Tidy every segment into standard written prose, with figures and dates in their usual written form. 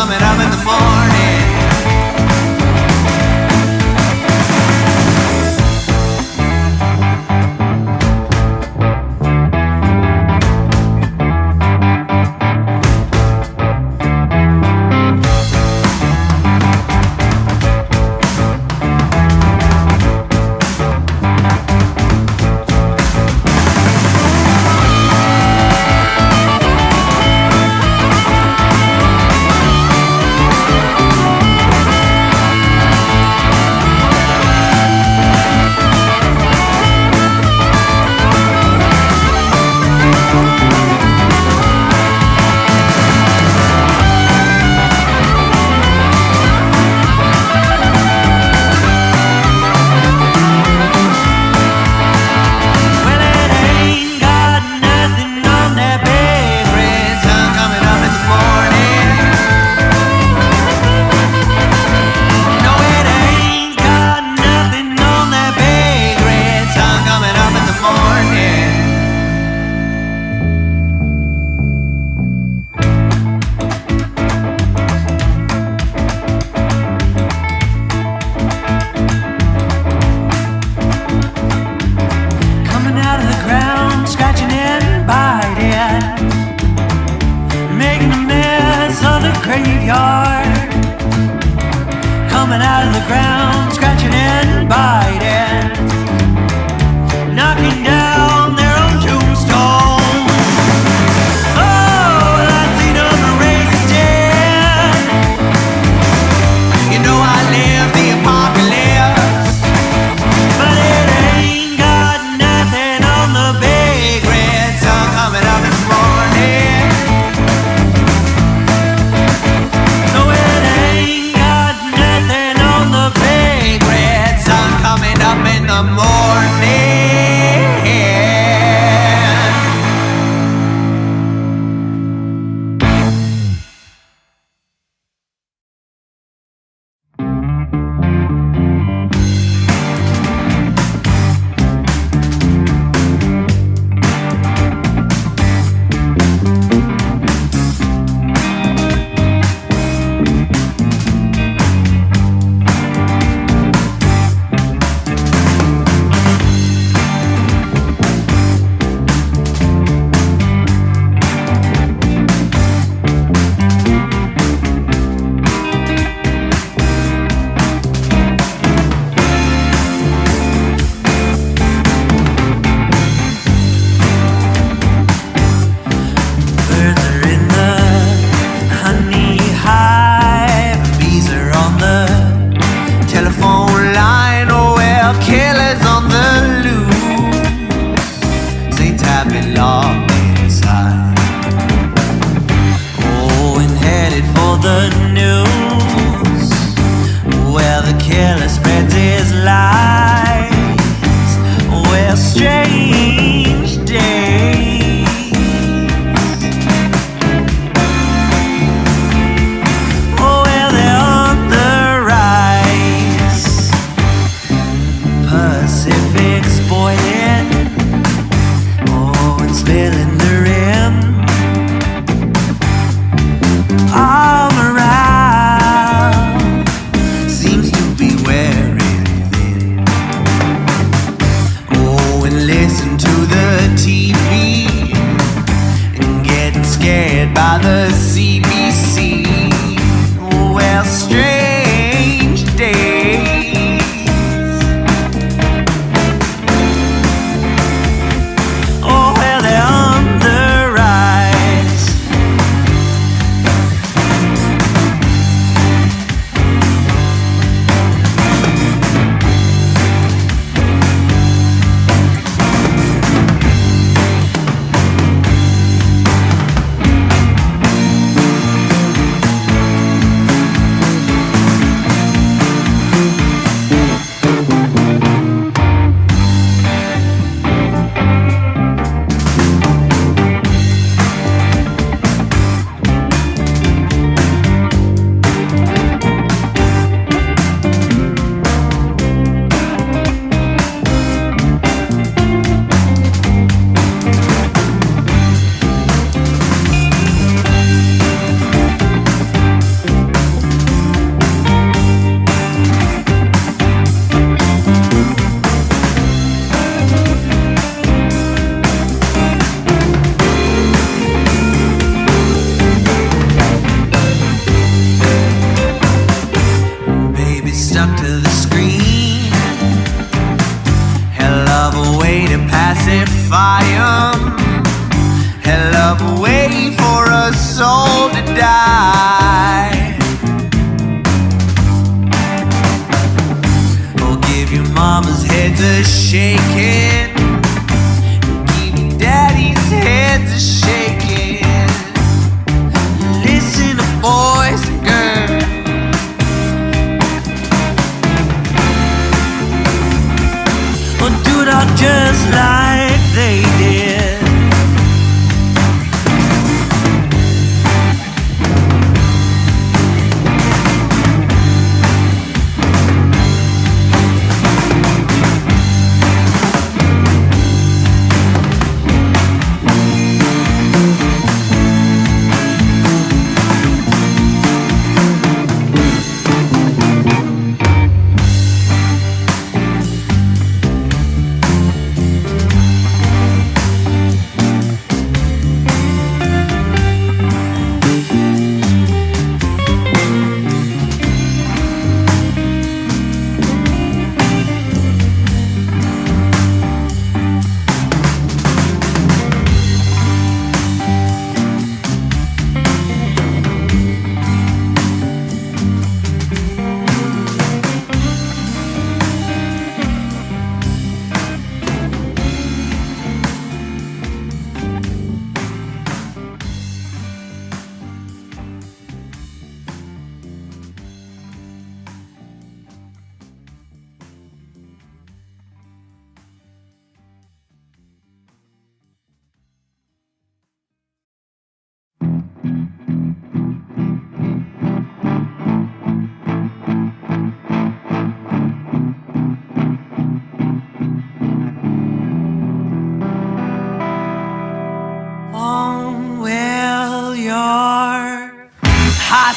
coming up in the morning. Graveyard, coming out of the ground, scratching and biting, knocking down their own tombstone. Oh, I seen them racing. You know I live the apocalypse, but it ain't got nothing on the big red sun coming up in the morning. Up in the morning.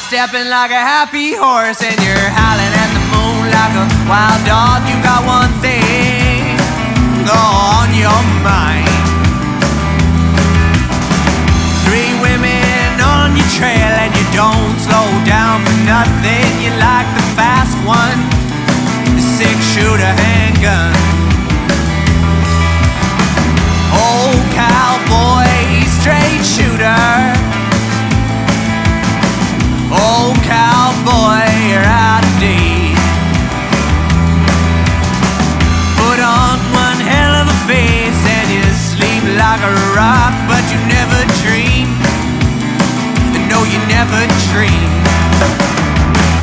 High-stepping like a happy horse, and you're howling at the moon like a wild dog. You got one thing on your mind. 3 women on your trail, and you don't slow down for nothing. You like the fast one, the 6-shooter handgun. Old cowboy, straight shooter. Old cowboy, you're out of date. Put on one hell of a face and you sleep like a rock, but you never dream. No, you never dream.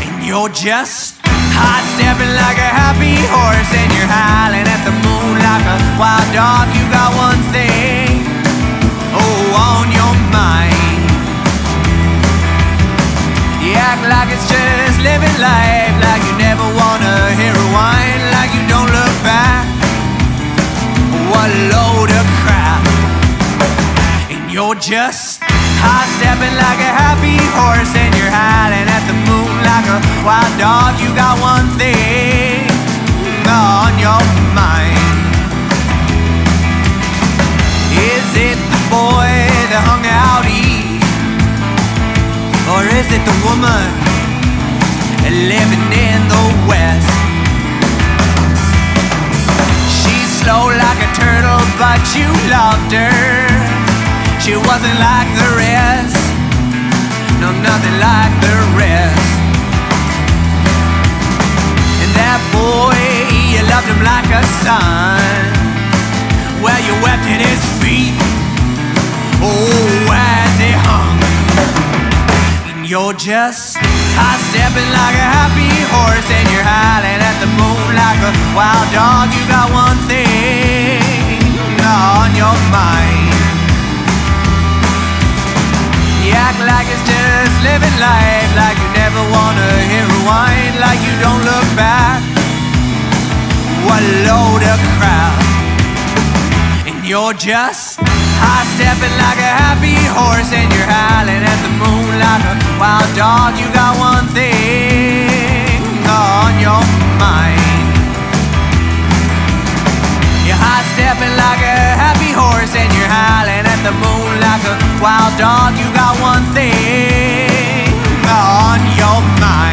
And you're just high-stepping like a happy horse, and you're howling at the moon like a wild dog. You got one thing, on your mind. You act like it's just living life, like you never wanna hear a whine, like you don't look back. What a load of crap. And you're just high-stepping like a happy horse, and you're howling at the moon like a wild dog. You got one thing on your mind. Is it the boy that hung out east? Or is it the woman living in the West? She's slow like a turtle, but you loved her. She wasn't like the rest, no, nothing like the rest. And that boy, you loved him like a son. Well, you wept at his feet, as he hung. You're just high-stepping like a happy horse, and you're howling at the moon like a wild dog. You got one thing on your mind. You act like it's just living life, like you never wanna hear a whine, like you don't look back. What a load of crap. And you're just high-stepping like a happy horse, and you're howling at the moon like a wild dog. You got one thing on your mind. You're high-stepping like a happy horse, and you're howling at the moon like a wild dog. You got one thing on your mind.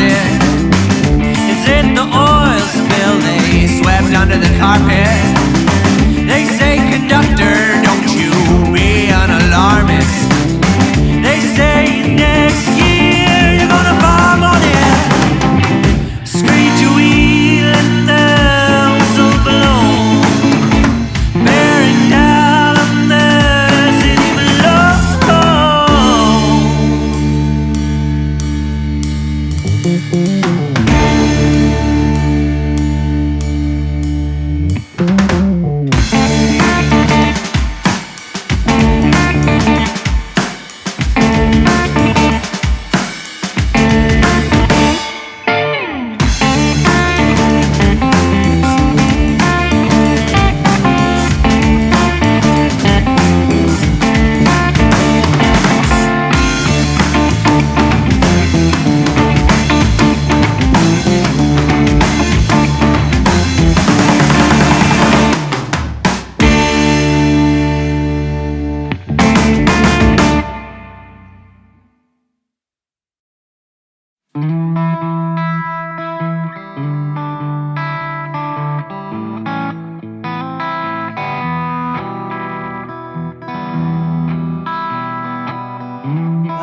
faucet? Is it the oil spill they swept under the carpet? They say, conductor, don't you be an alarmist. They say next year you're gonna farm on it. Screech a wheel and the whistle blow, bearing down on the city below.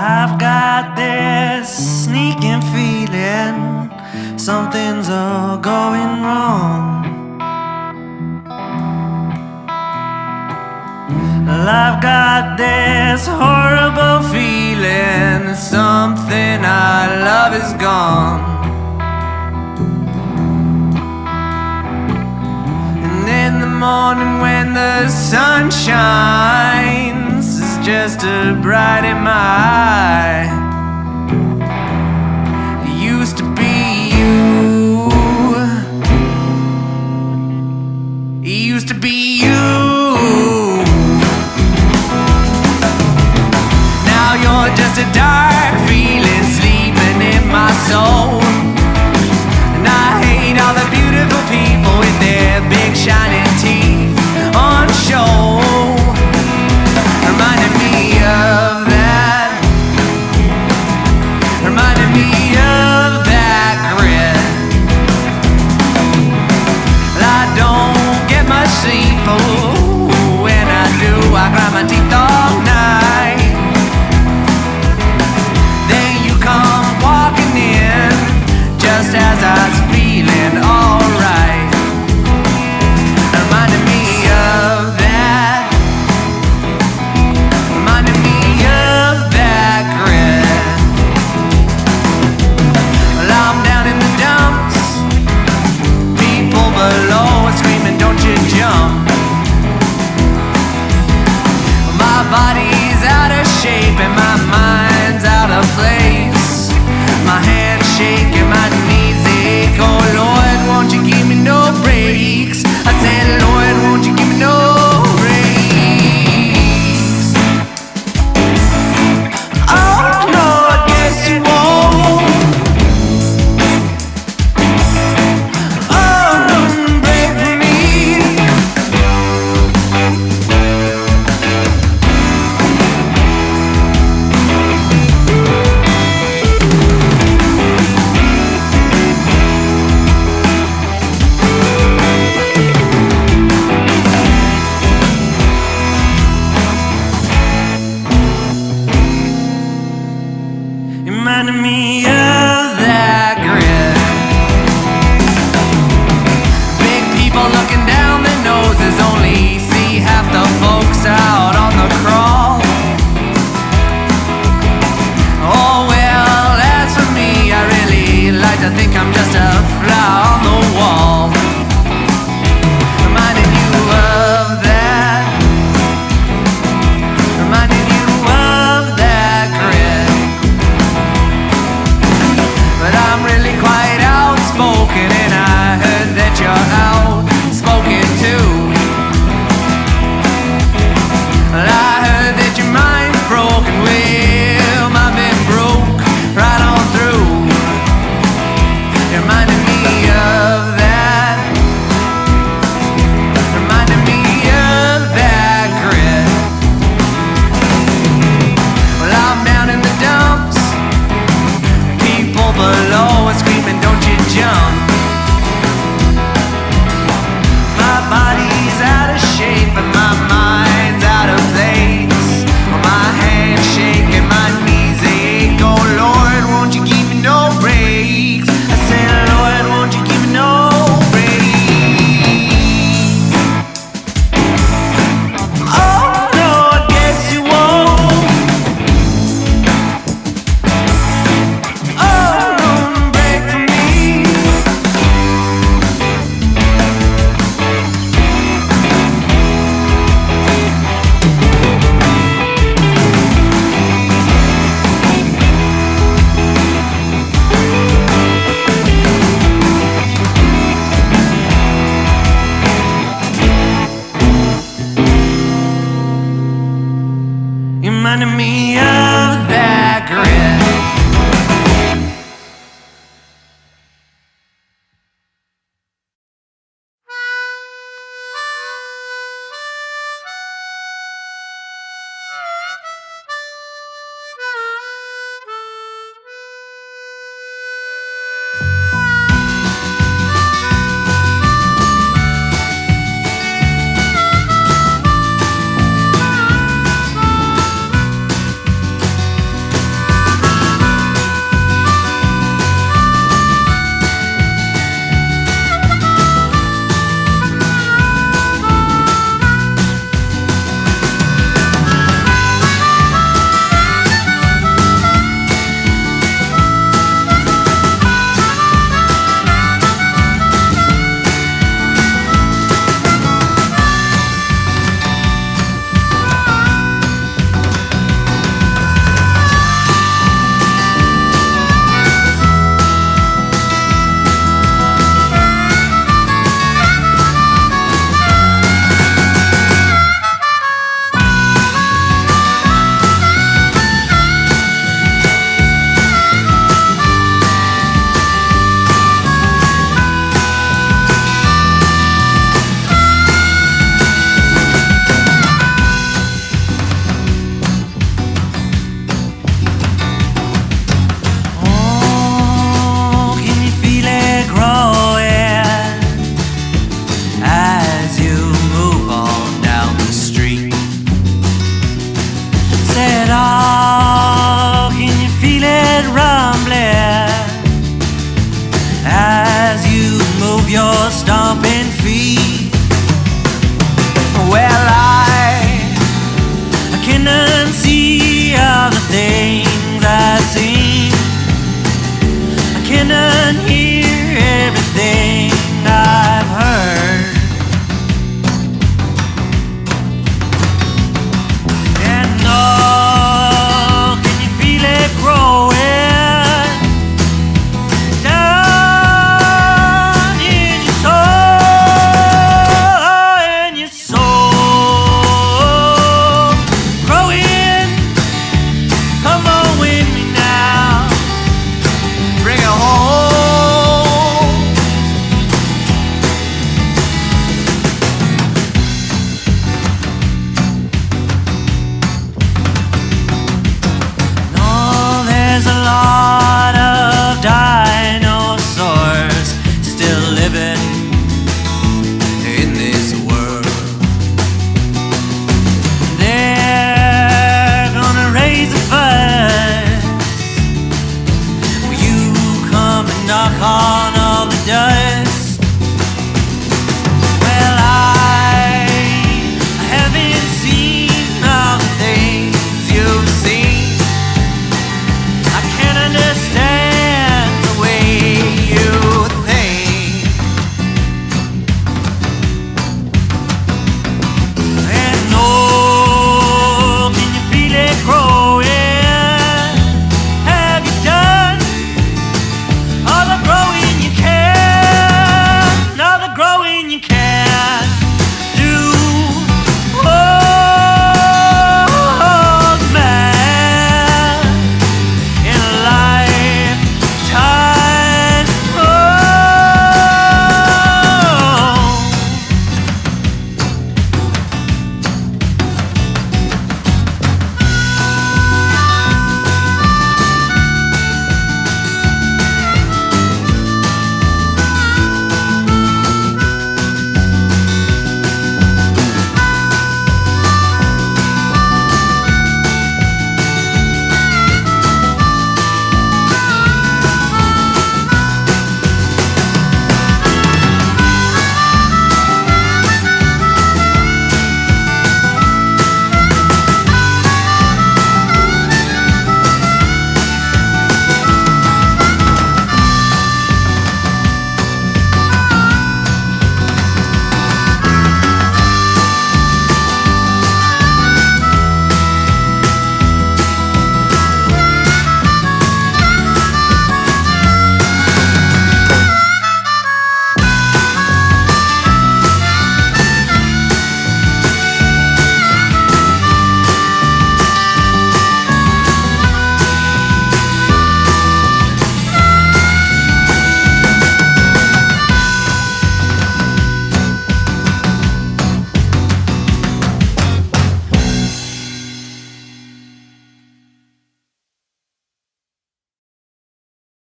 I've got this sneaking feeling something's all going wrong. Well, I've got this horrible feeling that something I love is gone. And in the morning when the sun shines, it's just a bright in my eye. It used to be you. It used to be you. Now you're just a dark feeling sleeping in my soul. And I hate all the beautiful people with their big shining teeth on show. Reminding me of that. Reminding me of that grit. I don't get much sleep. Oh, when I do, I grind my teeth all night. Then you come walking in, just as I was feeling alright. Reminding me of that. Reminding me of that grit. Well, I'm down in the dumps. People below are screaming, don't you jump. My body's out of shape and my mind's out of place. My hands shake and my knees ache. Oh Lord, won't you give me no breaks? I said, Lord, won't you give me no breaks? Oh no, I guess you won't. Oh, don't break for me. Reminding me of that grit. Big people looking down their noses, only see half the folks out on the crawl. Oh well, as for me, I really like to think I'm just a fly on the wall. Reminding you of that. Reminding you of that grit. me of that grit.